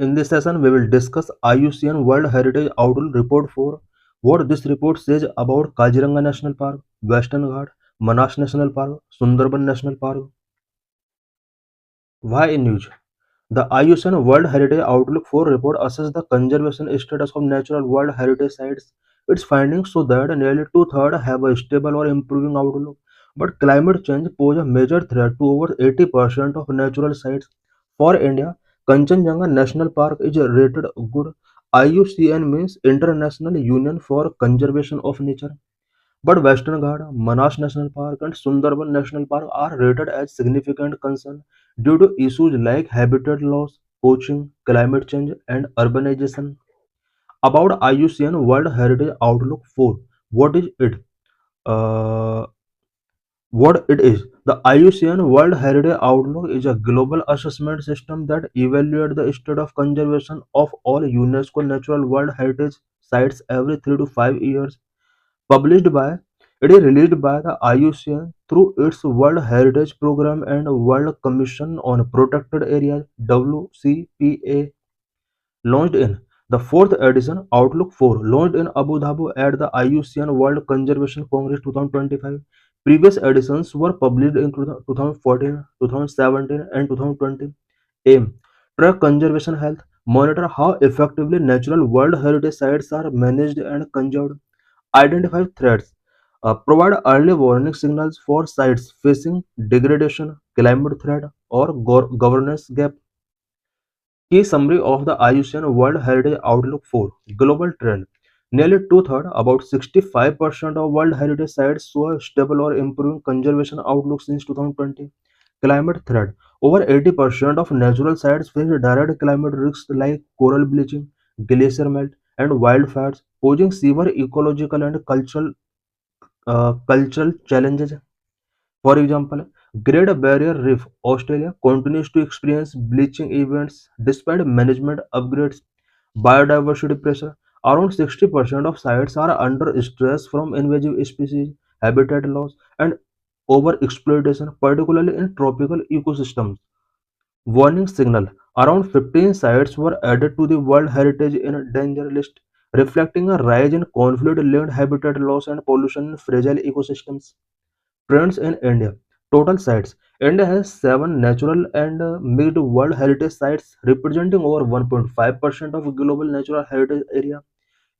In this session, we will discuss IUCN World Heritage Outlook Report 4. What this report says about Kaziranga National Park, Western Ghat, Manas National Park, Sundarban National Park. Why in news? The IUCN World Heritage Outlook 4 report assesses the conservation status of natural World Heritage sites. Its findings show that nearly two-thirds have a stable or improving outlook, but climate change poses a major threat to over 80% of natural sites. For India, Kanchenjunga National Park is rated good. IUCN means International Union for Conservation of Nature. But Western Ghat, Manas National Park, and Sundarban National Park are rated as significant concern due to issues like habitat loss, poaching, climate change, and urbanization. About IUCN World Heritage Outlook 4, what is it? Uh, what it is? The IUCN World Heritage Outlook is a global assessment system that evaluates the state of conservation of all UNESCO Natural World Heritage sites every 3 to 5 years. Published by It is released by the IUCN through its World Heritage Program and World Commission on Protected Areas WCPA. Launched in the fourth edition, Outlook 4 launched in Abu Dhabi at the IUCN World Conservation Congress 2025. Previous editions were published in 2014, 2017, and 2020. Aim: track conservation health, monitor how effectively natural World Heritage sites are managed and conserved, identify threats, provide early warning signals for sites facing degradation, climate threat, or governance gap. Key summary of the IUCN World Heritage Outlook 4 Global Trend. Nearly two-thirds, about 65% of World Heritage sites show a stable or improving conservation outlook since 2020. Climate threat. Over 80% of natural sites face direct climate risks like coral bleaching, glacier melt, and wildfires, posing severe ecological and cultural challenges. For example, Great Barrier Reef, Australia, continues to experience bleaching events despite management upgrades. Biodiversity pressure. Around 60% of sites are under stress from invasive species, habitat loss, and overexploitation, particularly in tropical ecosystems. Warning signal. Around 15 sites were added to the World Heritage in Danger list, reflecting a rise in conflict-linked habitat loss and pollution in fragile ecosystems. Trends in India. Total sites. India has 7 natural and mixed World Heritage sites representing over 1.5% of global natural heritage area.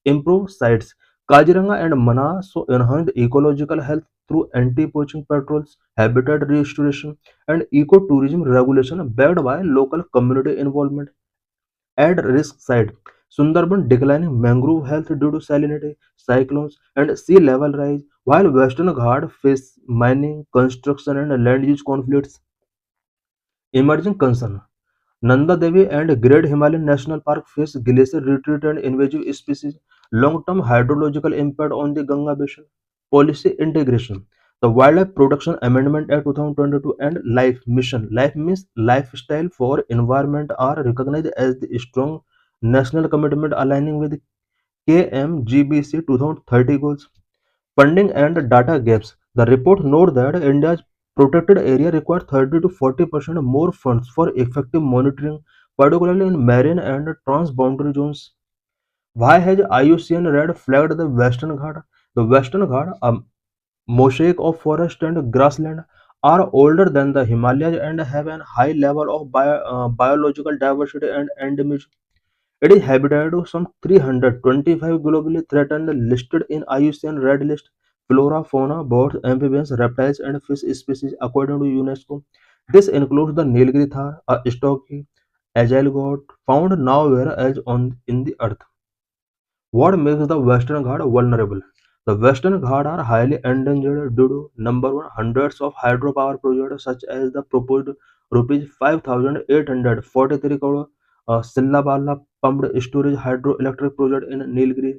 Improved sites. Kaziranga and Manas so enhanced ecological health through anti-poaching patrols, habitat restoration, and ecotourism regulation backed by local community involvement. At risk site. Sundarban declining mangrove health due to salinity, cyclones, and sea level rise, while Western Ghat face mining, construction, and land use conflicts. Emerging concern. Nanda Devi and Great Himalayan National Park face glacier retreat and invasive species, long-term hydrological impact on the Ganga Basin, policy integration. The Wildlife Protection Amendment Act 2022 and Life Mission. Life means lifestyle for environment are recognized as the strong national commitment aligning with KMGBC 2030 goals. Funding and data gaps. The report noted that India's protected area requires 30 to 40% more funds for effective monitoring, particularly in marine and transboundary zones. Why has IUCN Red flagged the Western Ghat? The Western Ghat, a mosaic of forest and grassland, are older than the Himalayas and have a high level of biological diversity and endemism. It is habitat to some 325 globally threatened listed in IUCN Red List. Flora, fauna, birds, amphibians, reptiles, and fish species according to UNESCO. This includes the Nilgiri thar, a stocky, agile goat found nowhere else on in the earth. What makes the Western Ghat vulnerable? The Western Ghat are highly endangered due to number one hundreds of hydropower projects such as the proposed rupees 5,843 crore Sillabala pumped storage hydroelectric project in Nilgiri.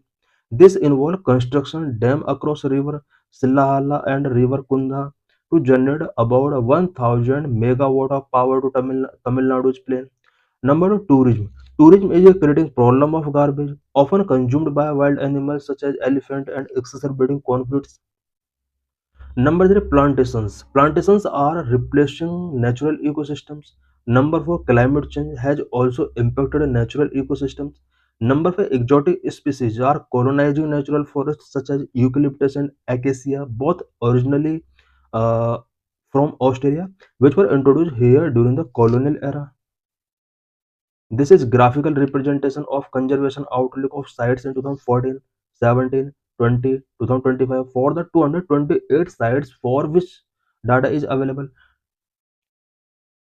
This involves construction dam across river Sillahala and river Kundha to generate about 1,000 megawatt of power to Tamil Nadu's plain. Number two, tourism. Tourism is a critical problem of garbage, often consumed by wild animals such as elephant and exacerbating conflicts. Number three, plantations. Plantations are replacing natural ecosystems. Number four, climate change has also impacted natural ecosystems. Number five, exotic species are colonizing natural forests such as eucalyptus and acacia, both originally uh, from Australia, which were introduced here during the colonial era. This is graphical representation of conservation outlook of sites in 2014, 17, 20, 2025 for the 228 sites for which data is available.